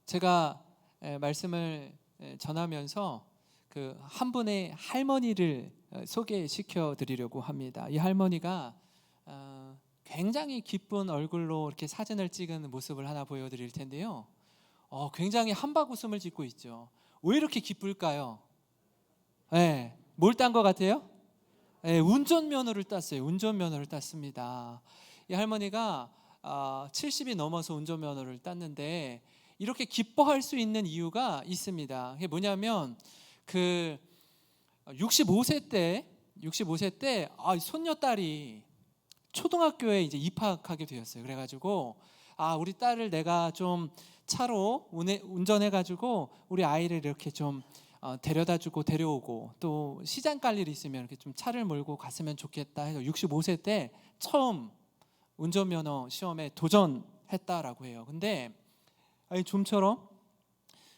제가 말씀을 전하면서 그 한 분의 할머니를 소개시켜 드리려고 합니다. 이 할머니가 굉장히 기쁜 얼굴로 이렇게 사진을 찍은 모습을 하나 보여드릴 텐데요. 굉장히 한바구음을 짓고 있죠. 왜 이렇게 기쁠까요? 뭘 딴 것 같아요? 운전면허를 땄어요. 운전면허를 땄습니다. 이 할머니가 70이 넘어서 운전면허를 땄는데 이렇게 기뻐할 수 있는 이유가 있습니다. 그게 뭐냐면 그 65세 때 손녀딸이 초등학교에 이제 입학하게 되었어요. 그래가지고 우리 딸을 내가 좀 차로 운전해가지고 우리 아이를 이렇게 좀 데려다주고 데려오고 또 시장 갈 일이 있으면 이렇게 좀 차를 몰고 갔으면 좋겠다 해서 65세 때 처음 운전면허 시험에 도전했다라고 해요. 근데 좀처럼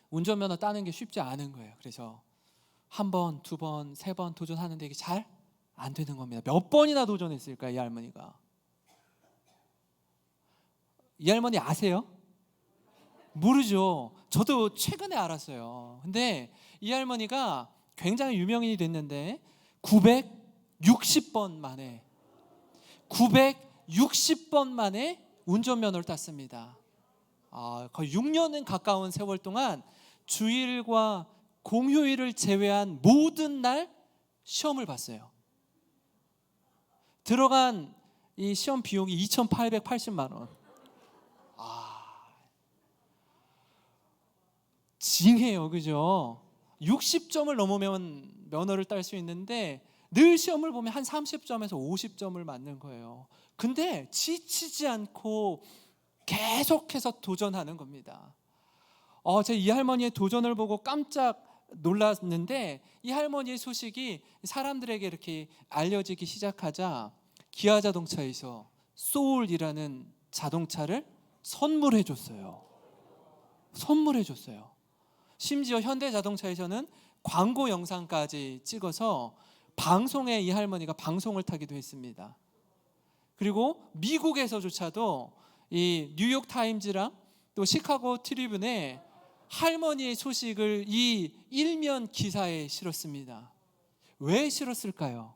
운전면허 따는 게 쉽지 않은 거예요. 그래서 한 번, 두 번, 세 번 도전하는데 이게 잘 안 되는 겁니다. 몇 번이나 도전했을까 이 할머니가? 이 할머니 아세요? 모르죠. 저도 최근에 알았어요. 근데 이 할머니가 굉장히 유명인이 됐는데 960번 만에 운전면허를 땄습니다. 거의 6년은 가까운 세월 동안 주일과 공휴일을 제외한 모든 날 시험을 봤어요. 들어간 이 시험 비용이 2,880만 원. 징해요, 그죠? 60점을 넘으면 면허를 딸 수 있는데 늘 시험을 보면 한 30점에서 50점을 맞는 거예요. 근데 지치지 않고 계속해서 도전하는 겁니다. 제가 이 할머니의 도전을 보고 깜짝 놀랐는데 이 할머니의 소식이 사람들에게 이렇게 알려지기 시작하자 기아자동차에서 소울이라는 자동차를 선물해 줬어요. 심지어 현대자동차에서는 광고 영상까지 찍어서 방송에 이 할머니가 방송을 타기도 했습니다. 그리고 미국에서조차도 이 뉴욕타임즈랑 또 시카고 트리뷴에 할머니의 소식을 이 일면 기사에 실었습니다. 왜 실었을까요?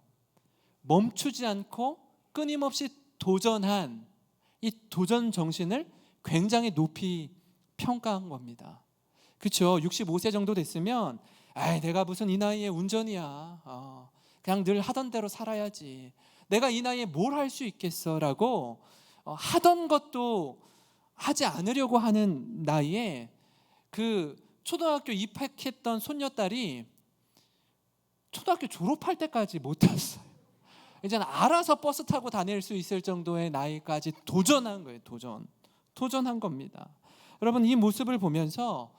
멈추지 않고 끊임없이 도전한 이 도전 정신을 굉장히 높이 평가한 겁니다. 그렇죠? 65세 정도 됐으면 내가 무슨 이 나이에 운전이야. 그냥 늘 하던 대로 살아야지. 내가 이 나이에 뭘 할 수 있겠어라고 하던 것도 하지 않으려고 하는 나이에 그 초등학교 입학했던 손녀딸이 초등학교 졸업할 때까지 못 탔어요. 이제는 알아서 버스 타고 다닐 수 있을 정도의 나이까지 도전한 거예요. 도전한 겁니다. 여러분, 이 모습을 보면서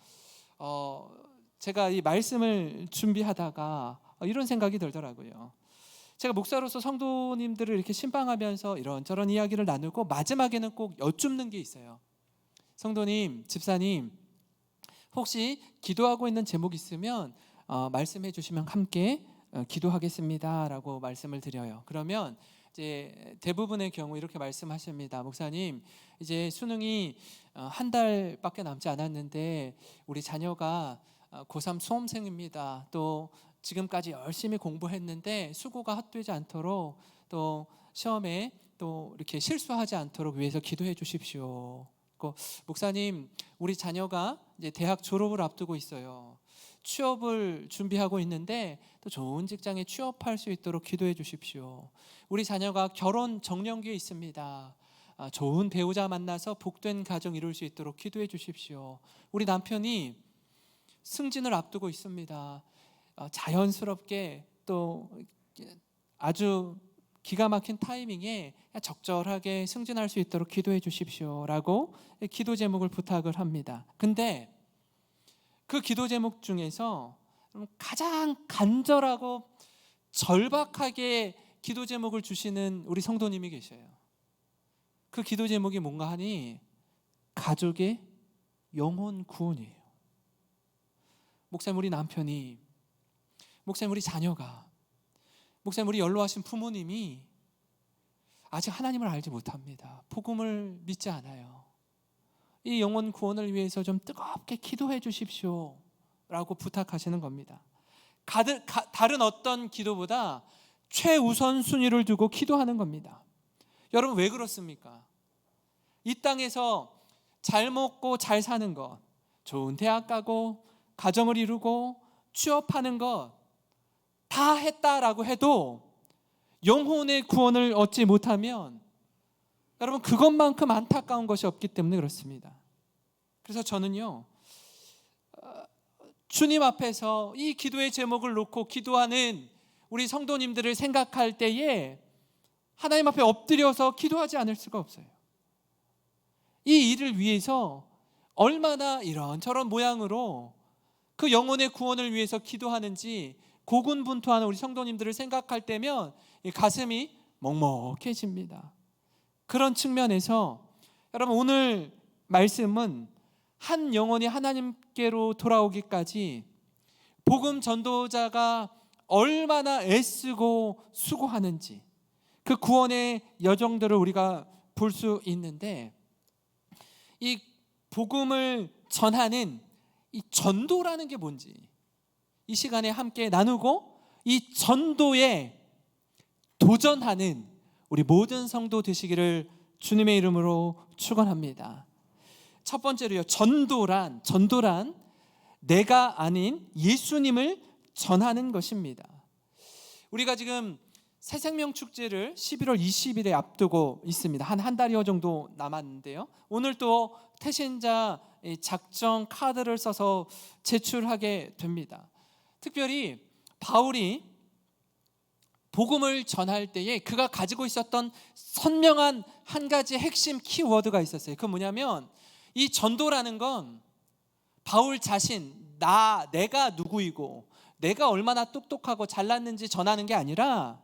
제가 이 말씀을 준비하다가 이런 생각이 들더라고요. 제가 목사로서 성도님들을 이렇게 신방하면서 이런저런 이야기를 나누고 마지막에는 꼭 여쭙는 게 있어요. 성도님, 집사님, 혹시 기도하고 있는 제목 있으면 말씀해 주시면 함께 기도하겠습니다 라고 말씀을 드려요. 그러면 이제 대부분의 경우 이렇게 말씀하십니다. 목사님, 이제 수능이 한 달밖에 남지 않았는데 우리 자녀가 고3 수험생입니다. 또 지금까지 열심히 공부했는데 수고가 헛되지 않도록 또 시험에 또 이렇게 실수하지 않도록 위해서 기도해 주십시오. 목사님, 우리 자녀가 이제 대학 졸업을 앞두고 있어요. 취업을 준비하고 있는데 또 좋은 직장에 취업할 수 있도록 기도해 주십시오. 우리 자녀가 결혼 정년기에 있습니다. 좋은 배우자 만나서 복된 가정 이룰 수 있도록 기도해 주십시오. 우리 남편이 승진을 앞두고 있습니다. 자연스럽게 또 아주 기가 막힌 타이밍에 적절하게 승진할 수 있도록 기도해 주십시오 라고 기도 제목을 부탁을 합니다. 근데 그 기도 제목 중에서 가장 간절하고 절박하게 기도 제목을 주시는 우리 성도님이 계셔요. 그 기도 제목이 뭔가 하니 가족의 영혼 구원이에요. 목사님, 우리 남편이, 목사님, 우리 자녀가, 목사님, 우리 연로하신 이 영혼 구원을 위해서 좀 뜨겁게 기도해 주십시오 라고 부탁하시는 겁니다. 다른 어떤 기도보다 최우선 순위를 두고 기도하는 겁니다. 여러분, 왜 그렇습니까? 이 땅에서 잘 먹고 잘 사는 것, 좋은 대학 가고 가정을 이루고 취업하는 것 다 했다라고 해도 영혼의 구원을 얻지 못하면 여러분, 그것만큼 안타까운 것이 없기 때문에 그렇습니다. 그래서 저는요, 주님 앞에서 이 기도의 제목을 놓고 기도하는 우리 성도님들을 생각할 때에 하나님 앞에 엎드려서 기도하지 않을 수가 없어요. 이 일을 위해서 얼마나 이런저런 모양으로 그 영혼의 구원을 위해서 기도하는지 고군분투하는 우리 성도님들을 생각할 때면 가슴이 먹먹해집니다. 그런 측면에서 여러분, 오늘 말씀은 한 영혼이 하나님께로 돌아오기까지 복음 전도자가 얼마나 애쓰고 수고하는지 그 구원의 여정들을 우리가 볼 수 있는데, 이 복음을 전하는 이 전도라는 게 뭔지 이 시간에 함께 나누고 이 전도에 도전하는 우리 모든 성도 되시기를 주님의 이름으로 축원합니다. 첫 번째로요, 전도란 내가 아닌 예수님을 전하는 것입니다. 우리가 지금 새생명 축제를 11월 20일에 앞두고 있습니다. 한 달여 정도 남았는데요, 오늘 또 태신자 작정 카드를 써서 제출하게 됩니다. 특별히 바울이 복음을 전할 때에 그가 가지고 있었던 선명한 한 가지 핵심 키워드가 있었어요. 그건 뭐냐면, 이 전도라는 건 바울 자신, 내가 누구이고 내가 얼마나 똑똑하고 잘났는지 전하는 게 아니라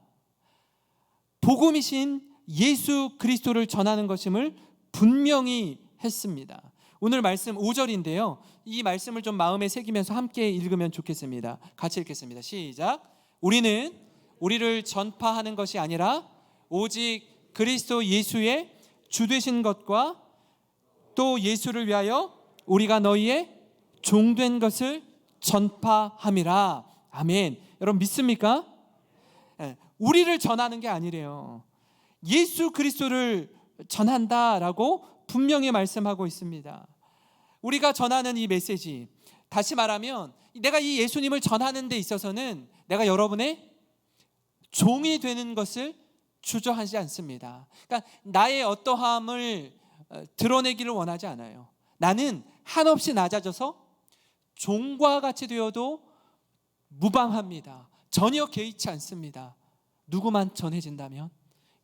복음이신 예수 그리스도를 전하는 것임을 분명히 했습니다. 오늘 말씀 5절인데요, 이 말씀을 좀 마음에 새기면서 함께 읽으면 좋겠습니다. 같이 읽겠습니다. 시작. 우리는 우리를 전파하는 것이 아니라 오직 그리스도 예수의 주 되신 것과 또 예수를 위하여 우리가 너희의 종된 것을 전파함이라. 아멘. 여러분, 믿습니까? 우리를 전하는 게 아니래요. 예수 그리스도를 전한다라고 분명히 말씀하고 있습니다. 우리가 전하는 이 메시지, 다시 말하면 내가 이 예수님을 전하는 데 있어서는 내가 여러분의 종이 되는 것을 주저하지 않습니다. 그러니까 나의 어떠함을 드러내기를 원하지 않아요. 나는 한없이 낮아져서 종과 같이 되어도 무방합니다. 전혀 개의치 않습니다. 누구만 전해진다면,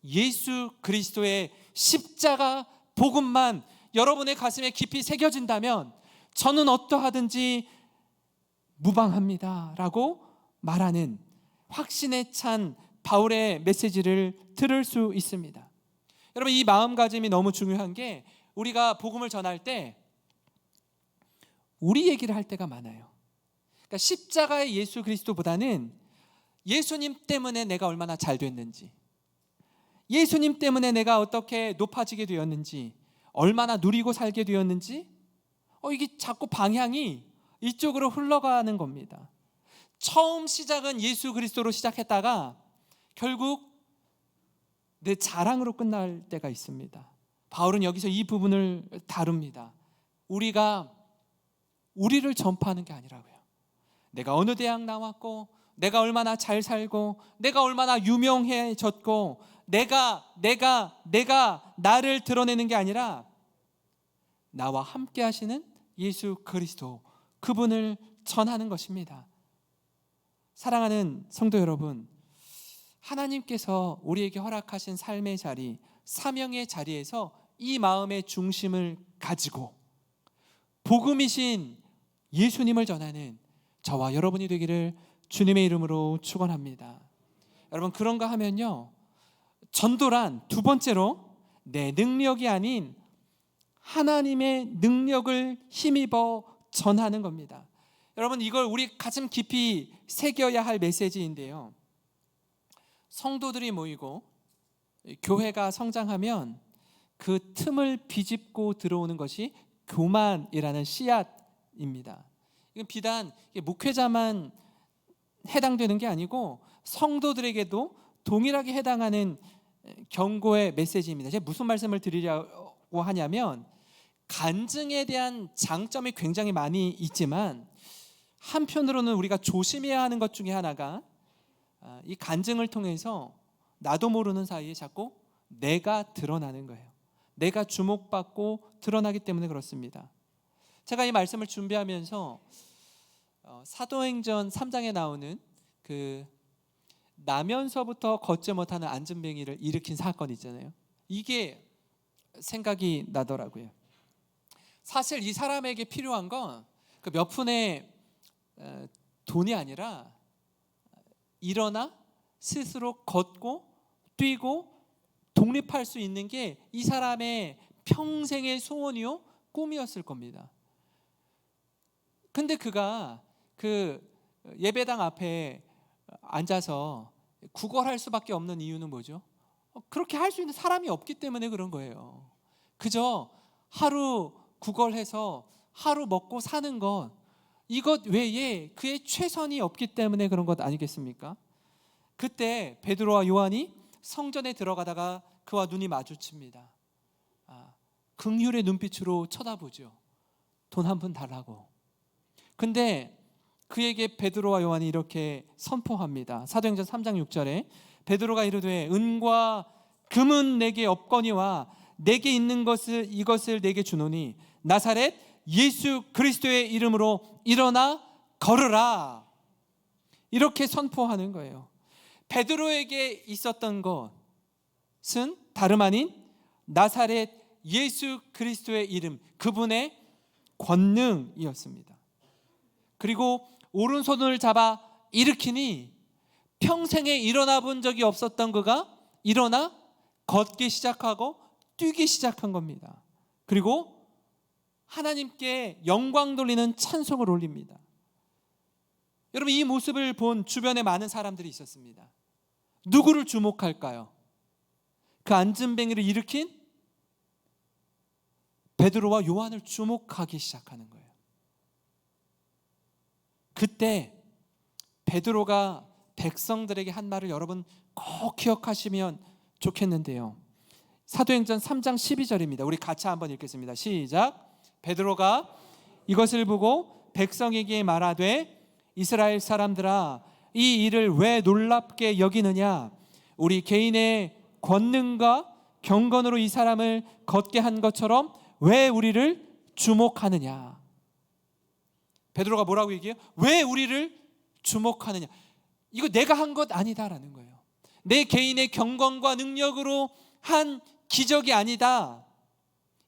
예수 그리스도의 십자가 복음만 여러분의 가슴에 깊이 새겨진다면 저는 어떠하든지 무방합니다 라고 말하는 확신에 찬 바울의 메시지를 들을 수 있습니다. 여러분, 이 마음가짐이 너무 중요한 게, 우리가 복음을 전할 때 우리 얘기를 할 때가 많아요. 그러니까 십자가의 예수 그리스도보다는 예수님 때문에 내가 얼마나 잘 됐는지, 예수님 때문에 내가 어떻게 높아지게 되었는지, 얼마나 누리고 살게 되었는지, 이게 자꾸 방향이 이쪽으로 흘러가는 겁니다. 처음 시작은 예수 그리스도로 시작했다가 결국 내 자랑으로 끝날 때가 있습니다. 바울은 여기서 이 부분을 다룹니다. 우리가 우리를 전파하는 게 아니라고요. 내가 어느 대학 나왔고, 내가 얼마나 잘 살고, 내가 얼마나 유명해졌고, 내가 나를 드러내는 게 아니라 나와 함께 하시는 예수 그리스도, 그분을 전하는 것입니다. 사랑하는 성도 여러분, 하나님께서 우리에게 허락하신 삶의 자리, 사명의 자리에서 이 마음의 중심을 가지고 복음이신 예수님을 전하는 저와 여러분이 되기를 주님의 이름으로 축원합니다. 여러분, 그런가 하면요, 전도란 두 번째로 내 능력이 아닌 하나님의 능력을 힘입어 전하는 겁니다. 여러분, 이걸 우리 가슴 깊이 새겨야 할 메시지인데요, 성도들이 모이고 교회가 성장하면 그 틈을 비집고 들어오는 것이 교만이라는 씨앗입니다. 이건 비단 목회자만 해당되는 게 아니고 성도들에게도 동일하게 해당하는 경고의 메시지입니다. 제가 무슨 말씀을 드리려고 하냐면, 간증에 대한 장점이 굉장히 많이 있지만 한편으로는 우리가 조심해야 하는 것 중에 하나가, 이 간증을 통해서 나도 모르는 사이에 자꾸 내가 드러나는 거예요. 내가 주목받고 드러나기 때문에 그렇습니다. 제가 이 말씀을 준비하면서 사도행전 3장에 나오는 그 나면서부터 걷지 못하는 안진뱅이를 일으킨 사건 있잖아요. 이게 생각이 나더라고요. 사실 이 사람에게 필요한 건 그 몇 푼의 돈이 아니라 일어나 스스로 걷고 뛰고 독립할 수 있는 게 이 사람의 평생의 소원이요 꿈이었을 겁니다. 근데 그가 그 예배당 앞에 앉아서 구걸할 수밖에 없는 이유는 뭐죠? 그렇게 할 수 있는 사람이 없기 때문에 그런 거예요. 그저 하루 구걸해서 하루 먹고 사는 것, 이것 외에 그의 최선이 없기 때문에 그런 것 아니겠습니까? 그때 베드로와 요한이 성전에 들어가다가 그와 눈이 마주칩니다. 긍휼의 눈빛으로 쳐다보죠. 돈 한 푼 달라고. 근데 그에게 베드로와 요한이 이렇게 선포합니다. 사도행전 3장 6절에 베드로가 이르되 은과 금은 내게 없거니와 내게 있는 것을 이것을 내게 주노니 나사렛 예수 그리스도의 이름으로 일어나 걸으라. 이렇게 선포하는 거예요. 베드로에게 있었던 것은 다름 아닌 나사렛 예수 그리스도의 이름, 그분의 권능이었습니다. 그리고 오른손을 잡아 일으키니 평생에 일어나 본 적이 없었던 그가 일어나 걷기 시작하고 뛰기 시작한 겁니다. 그리고 하나님께 영광 돌리는 찬송을 올립니다. 여러분, 이 모습을 본 주변에 많은 사람들이 있었습니다. 누구를 주목할까요? 그 안진뱅이를 일으킨 베드로와 요한을 주목하기 시작하는 거예요. 그때 베드로가 백성들에게 한 말을 여러분 꼭 기억하시면 좋겠는데요. 사도행전 3장 12절입니다. 우리 같이 한번 읽겠습니다. 시작. 베드로가 이것을 보고 백성에게 말하되 이스라엘 사람들아, 이 일을 왜 놀랍게 여기느냐? 우리 개인의 권능과 경건으로 이 사람을 걷게 한 것처럼 왜 우리를 주목하느냐? 베드로가 뭐라고 얘기해요? 왜 우리를 주목하느냐? 이거 내가 한 것 아니다라는 거예요. 내 개인의 경건과 능력으로 한 기적이 아니다.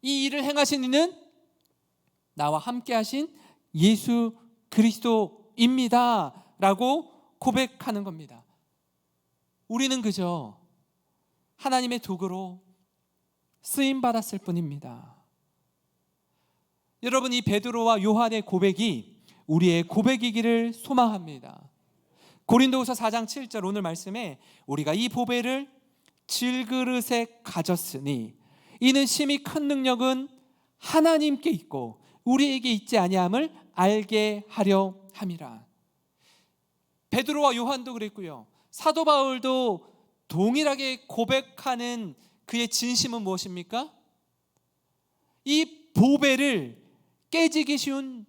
이 일을 행하신 이는 나와 함께 하신 예수 그리스도입니다 라고 고백하는 겁니다. 우리는 그저 하나님의 도구로 쓰임받았을 뿐입니다. 여러분, 이 베드로와 요한의 고백이 우리의 고백이기를 소망합니다. 고린도후서 4장 7절 오늘 말씀에 우리가 이 보배를 질그릇에 가졌으니 이는 심히 큰 능력은 하나님께 있고 우리에게 있지 아니함을 알게 하려 함이라. 베드로와 요한도 그랬고요. 사도 바울도 동일하게 고백하는 그의 진심은 무엇입니까? 이 보배를 깨지기 쉬운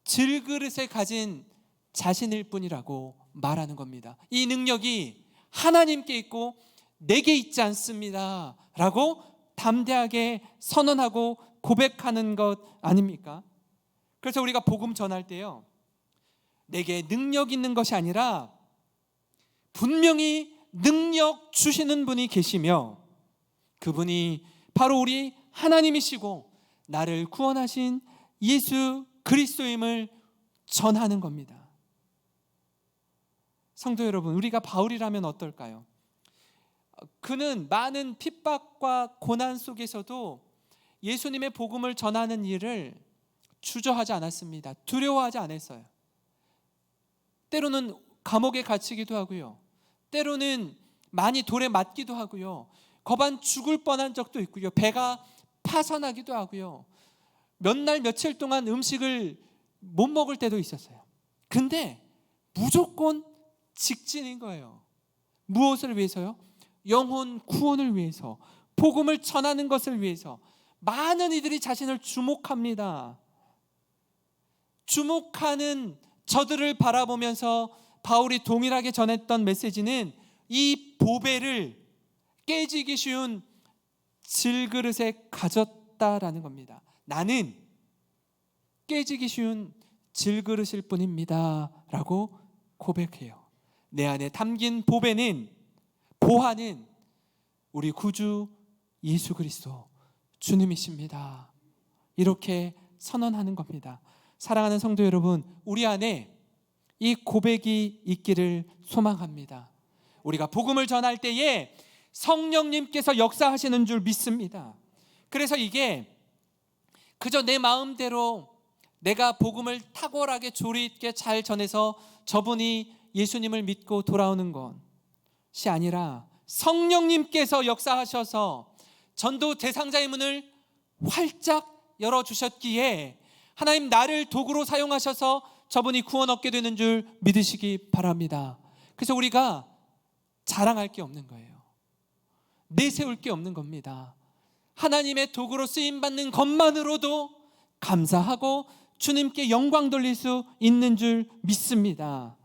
질그릇에 가진 자신일 뿐이라고 말하는 겁니다. 이 능력이 하나님께 있고 내게 있지 않습니다 라고 담대하게 선언하고 고백하는 것 아닙니까? 그래서 우리가 복음 전할 때요, 내게 능력 있는 것이 아니라 분명히 능력 주시는 분이 계시며 그분이 바로 우리 하나님이시고 나를 구원하신 예수 그리스도임을 전하는 겁니다. 성도 여러분, 우리가 바울이라면 어떨까요? 그는 많은 핍박과 고난 속에서도 예수님의 복음을 전하는 일을 주저하지 않았습니다. 두려워하지 않았어요. 때로는 감옥에 갇히기도 하고요, 때로는 많이 돌에 맞기도 하고요, 거반 죽을 뻔한 적도 있고요, 배가 파산하기도 하고요, 몇 날 며칠 동안 음식을 못 먹을 때도 있었어요. 근데 무조건 직진인 거예요. 무엇을 위해서요? 영혼 구원을 위해서, 복음을 전하는 것을 위해서. 많은 이들이 자신을 주목합니다. 주목하는 저들을 바라보면서 바울이 동일하게 전했던 메시지는 이 보배를 깨지기 쉬운 질그릇에 가졌다라는 겁니다. 나는 깨지기 쉬운 질그릇일 뿐입니다 라고 고백해요. 내 안에 담긴 보화는 우리 구주 예수 그리스도 주님이십니다. 이렇게 선언하는 겁니다. 사랑하는 성도 여러분, 우리 안에 이 고백이 있기를 소망합니다. 우리가 복음을 전할 때에 성령님께서 역사하시는 줄 믿습니다. 그래서 이게 그저 내 마음대로 내가 복음을 탁월하게 조리 있게 잘 전해서 저분이 예수님을 믿고 돌아오는 것이 아니라 성령님께서 역사하셔서 전도 대상자의 문을 활짝 열어주셨기에 하나님 나를 도구로 사용하셔서 저분이 구원 얻게 되는 줄 믿으시기 바랍니다. 그래서 우리가 자랑할 게 없는 거예요. 내세울 게 없는 겁니다. 하나님의 도구로 쓰임받는 것만으로도 감사하고 주님께 영광 돌릴 수 있는 줄 믿습니다.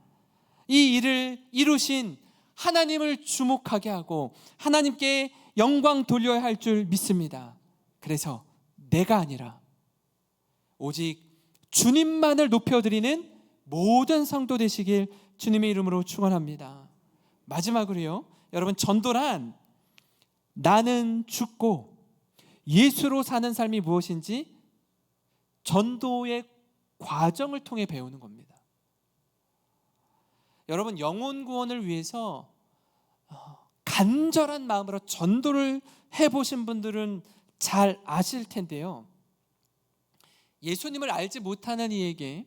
이 일을 이루신 하나님을 주목하게 하고 하나님께 영광 돌려야 할 줄 믿습니다. 그래서 내가 아니라 오직 주님만을 높여드리는 모든 성도 되시길 주님의 이름으로 축원합니다. 마지막으로요, 여러분, 전도란 나는 죽고 예수로 사는 삶이 무엇인지 전도의 과정을 통해 배우는 겁니다. 여러분, 영혼 구원을 위해서 간절한 마음으로 전도를 해보신 분들은 잘 아실 텐데요, 예수님을 알지 못하는 이에게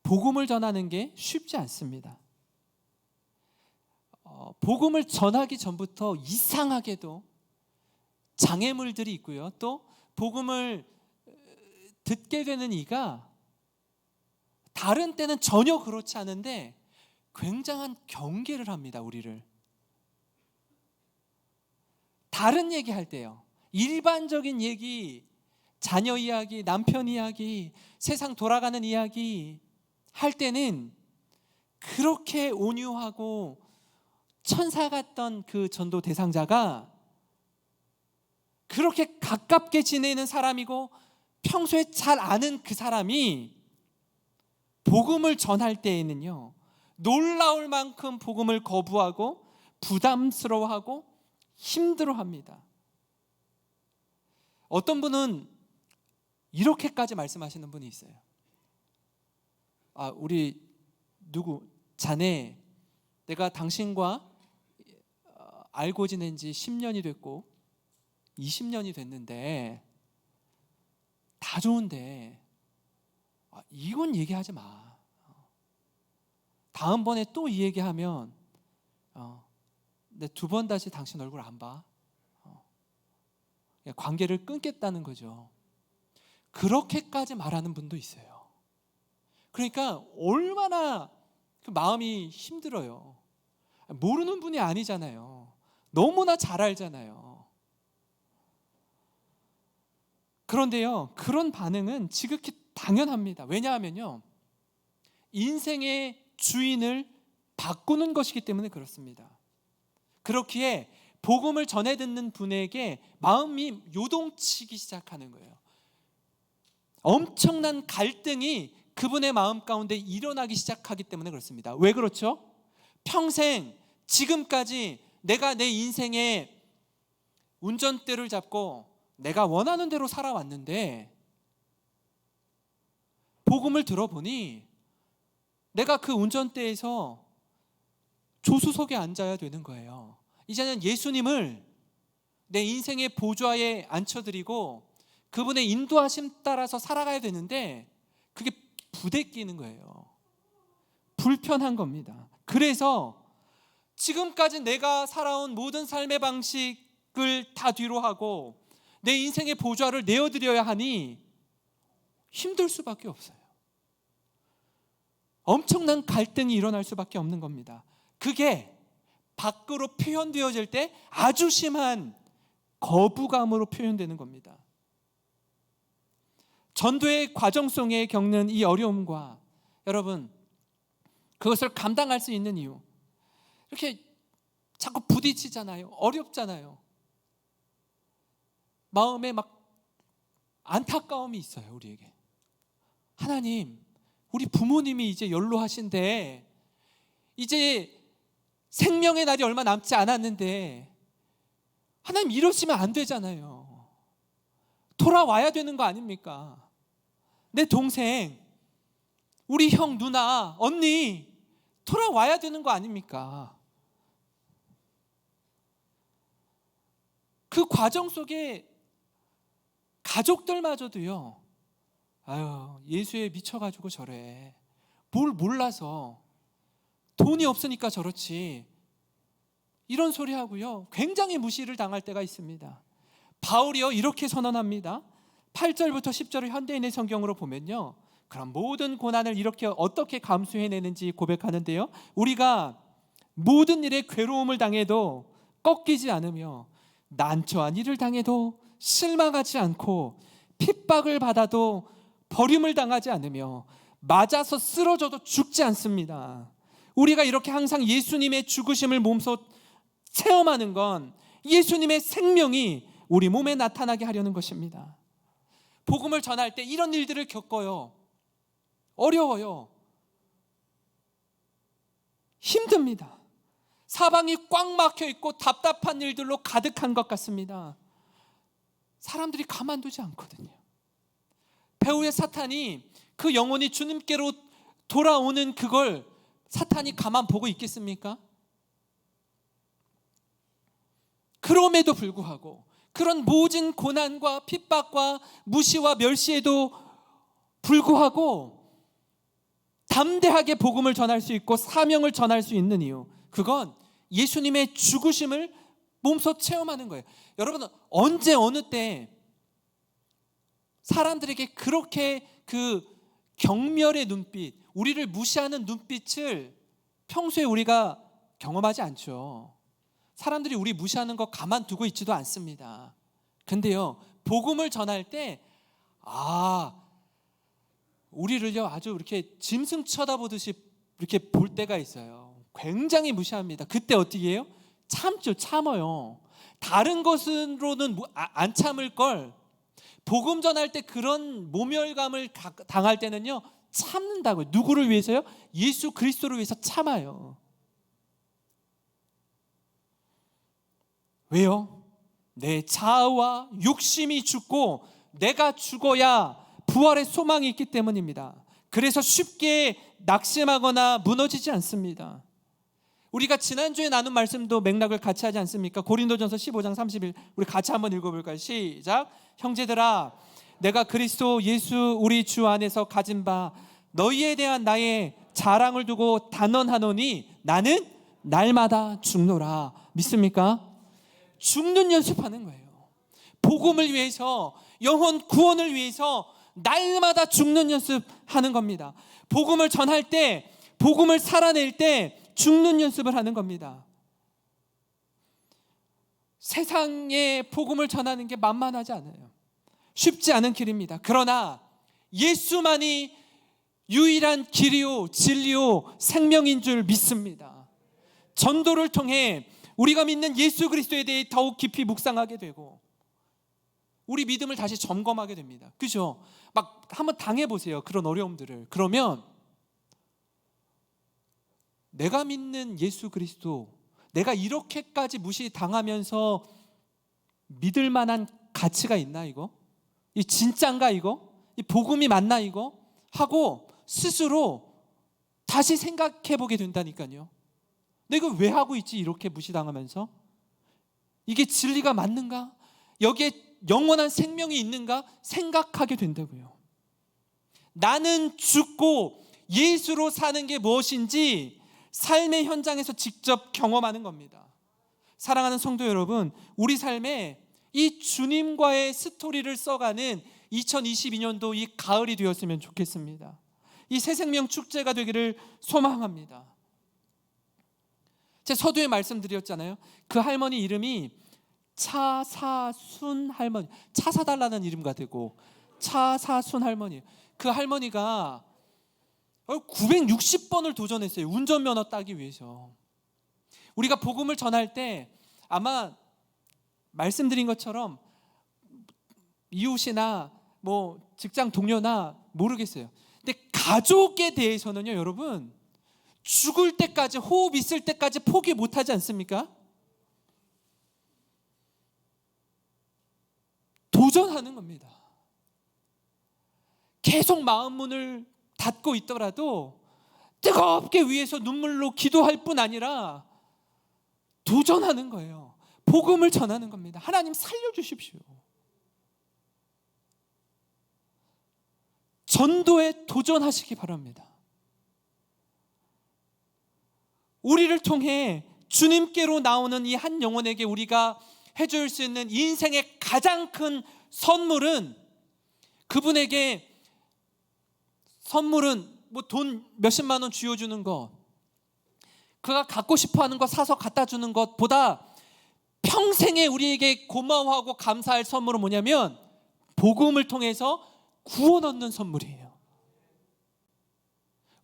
복음을 전하는 게 쉽지 않습니다. 복음을 전하기 전부터 이상하게도 장애물들이 있고요, 또 복음을 듣게 되는 이가 다른 때는 전혀 그렇지 않은데 굉장한 경계를 합니다. 우리를 다른 얘기할 때요, 일반적인 얘기, 자녀 이야기, 남편 이야기, 세상 돌아가는 이야기 할 때는 그렇게 온유하고 천사 같던 그 전도 대상자가 그렇게 가깝게 지내는 사람이고 평소에 잘 아는 그 사람이 복음을 전할 때에는요, 놀라울 만큼 복음을 거부하고 부담스러워하고 힘들어합니다. 어떤 분은 이렇게까지 말씀하시는 분이 있어요. 우리 누구 자네, 내가 당신과 알고 지낸 지 10년이 됐고 20년이 됐는데 다 좋은데 이건 얘기하지 마. 다음번에 또 이 얘기하면 내 두 번 다시 당신 얼굴 안 봐. 관계를 끊겠다는 거죠. 그렇게까지 말하는 분도 있어요. 그러니까 얼마나 그 마음이 힘들어요. 모르는 분이 아니잖아요. 너무나 잘 알잖아요. 그런데요, 그런 반응은 지극히 당연합니다. 왜냐하면요, 인생의 주인을 바꾸는 것이기 때문에 그렇습니다. 그렇기에 복음을 전해 듣는 분에게 마음이 요동치기 시작하는 거예요. 엄청난 갈등이 그분의 마음 가운데 일어나기 시작하기 때문에 그렇습니다. 왜 그렇죠? 평생 지금까지 내가 내 인생의 운전대를 잡고 내가 원하는 대로 살아왔는데 복음을 들어보니 내가 그 운전대에서 조수석에 앉아야 되는 거예요. 이제는 예수님을 내 인생의 보좌에 앉혀드리고 그분의 인도하심 따라서 살아가야 되는데 그게 부대끼는 거예요. 불편한 겁니다. 그래서 지금까지 내가 살아온 모든 삶의 방식을 다 뒤로 하고 내 인생의 보좌를 내어드려야 하니 힘들 수밖에 없어요. 엄청난 갈등이 일어날 수밖에 없는 겁니다. 그게 밖으로 표현되어질 때 아주 심한 거부감으로 표현되는 겁니다. 전도의 과정 속에 겪는 이 어려움과 여러분 그것을 감당할 수 있는 이유, 이렇게 자꾸 부딪히잖아요. 어렵잖아요. 마음에 막 안타까움이 있어요. 우리에게 하나님, 우리 부모님이 이제 연로하신데 이제 생명의 날이 얼마 남지 않았는데 하나님 이러시면 안 되잖아요. 돌아와야 되는 거 아닙니까? 내 동생, 우리 형, 누나, 언니 돌아와야 되는 거 아닙니까? 그 과정 속에 가족들마저도요, 아유, 예수에 미쳐가지고 저래, 뭘 몰라서, 돈이 없으니까 저렇지, 이런 소리 하고요, 굉장히 무시를 당할 때가 있습니다. 바울이요 이렇게 선언합니다. 8절부터 10절을 현대인의 성경으로 보면요, 그럼 모든 고난을 이렇게 어떻게 감수해내는지 고백하는데요, 우리가 모든 일에 괴로움을 당해도 꺾이지 않으며 난처한 일을 당해도 실망하지 않고 핍박을 받아도 버림을 당하지 않으며 맞아서 쓰러져도 죽지 않습니다. 우리가 이렇게 항상 예수님의 죽으심을 몸소 체험하는 건 예수님의 생명이 우리 몸에 나타나게 하려는 것입니다. 복음을 전할 때 이런 일들을 겪어요. 어려워요. 힘듭니다. 사방이 꽉 막혀 있고 답답한 일들로 가득한 것 같습니다. 사람들이 가만두지 않거든요. 배후의 사탄이 그 영혼이 주님께로 돌아오는 그걸 사탄이 가만 보고 있겠습니까? 그럼에도 불구하고 그런 모진 고난과 핍박과 무시와 멸시에도 불구하고 담대하게 복음을 전할 수 있고 사명을 전할 수 있는 이유, 그건 예수님의 죽으심을 몸소 체험하는 거예요. 여러분, 언제 어느 때 사람들에게 그렇게 그 경멸의 눈빛, 우리를 무시하는 눈빛을 평소에 우리가 경험하지 않죠. 사람들이 우리 무시하는 거 가만두고 있지도 않습니다. 근데요, 복음을 전할 때 우리를요 아주 이렇게 짐승 쳐다보듯이 이렇게 볼 때가 있어요. 굉장히 무시합니다. 그때 어떻게 해요? 참아요. 다른 것으로는 안 참을 걸 복음 전할 때 그런 모멸감을 당할 때는요 참는다고요. 누구를 위해서요? 예수 그리스도를 위해서 참아요. 왜요? 내 자아와 욕심이 죽고 내가 죽어야 부활의 소망이 있기 때문입니다. 그래서 쉽게 낙심하거나 무너지지 않습니다. 우리가 지난주에 나눈 말씀도 맥락을 같이 하지 않습니까? 고린도전서 15장 30일 우리 같이 한번 읽어볼까요? 시작. 형제들아, 내가 그리스도 예수 우리 주 안에서 가진 바 너희에 대한 나의 자랑을 두고 단언하노니 나는 날마다 죽노라. 믿습니까? 죽는 연습하는 거예요. 복음을 위해서, 영혼 구원을 위해서 날마다 죽는 연습하는 겁니다. 복음을 전할 때, 복음을 살아낼 때 죽는 연습을 하는 겁니다. 세상에 복음을 전하는 게 만만하지 않아요. 쉽지 않은 길입니다. 그러나 예수만이 유일한 길이요 진리요 생명인 줄 믿습니다. 전도를 통해 우리가 믿는 예수 그리스도에 대해 더욱 깊이 묵상하게 되고 우리 믿음을 다시 점검하게 됩니다. 그죠? 막 한번 당해보세요. 그런 어려움들을. 그러면 내가 믿는 예수 그리스도, 내가 이렇게까지 무시당하면서 믿을 만한 가치가 있나 이거? 이 진짠가 이거? 이 복음이 맞나 이거? 하고 스스로 다시 생각해보게 된다니까요. 내가 왜 하고 있지 이렇게 무시당하면서? 이게 진리가 맞는가? 여기에 영원한 생명이 있는가? 생각하게 된다고요. 나는 죽고 예수로 사는 게 무엇인지 삶의 현장에서 직접 경험하는 겁니다. 사랑하는 성도 여러분, 우리 삶에 이 주님과의 스토리를 써가는 2022년도 이 가을이 되었으면 좋겠습니다. 이 새생명 축제가 되기를 소망합니다. 제 서두에 말씀드렸잖아요. 그 할머니 이름이 차사순 할머니, 차 사달라는 이름과 되고 차사순 할머니. 그 할머니가 960번을 도전했어요. 운전면허 따기 위해서. 우리가 복음을 전할 때 아마 말씀드린 것처럼 이웃이나 직장 동료나 모르겠어요. 근데 가족에 대해서는요, 여러분, 죽을 때까지, 호흡 있을 때까지 포기 못하지 않습니까? 도전하는 겁니다. 계속 마음 문을 닫고 있더라도 뜨겁게 위에서 눈물로 기도할 뿐 아니라 도전하는 거예요. 복음을 전하는 겁니다. 하나님 살려주십시오. 전도에 도전하시기 바랍니다. 우리를 통해 주님께로 나오는 이 한 영혼에게 우리가 해줄 수 있는 인생의 가장 큰 선물은, 그분에게 선물은 돈 몇십만 원 쥐어주는 것, 그가 갖고 싶어하는 거 사서 갖다 주는 것보다 평생에 우리에게 고마워하고 감사할 선물은 뭐냐면 복음을 통해서 구원 얻는 선물이에요.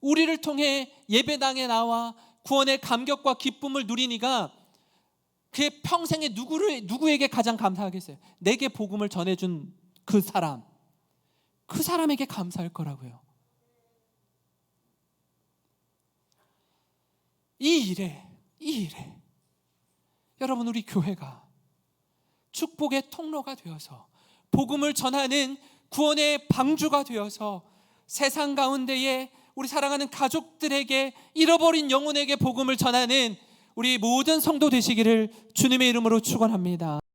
우리를 통해 예배당에 나와 구원의 감격과 기쁨을 누리니가 그의 평생에 누구에게 가장 감사하겠어요? 내게 복음을 전해준 그 사람에게 감사할 거라고요. 이 일에 여러분, 우리 교회가 축복의 통로가 되어서 복음을 전하는 구원의 방주가 되어서 세상 가운데에 우리 사랑하는 가족들에게, 잃어버린 영혼에게 복음을 전하는 우리 모든 성도 되시기를 주님의 이름으로 축원합니다.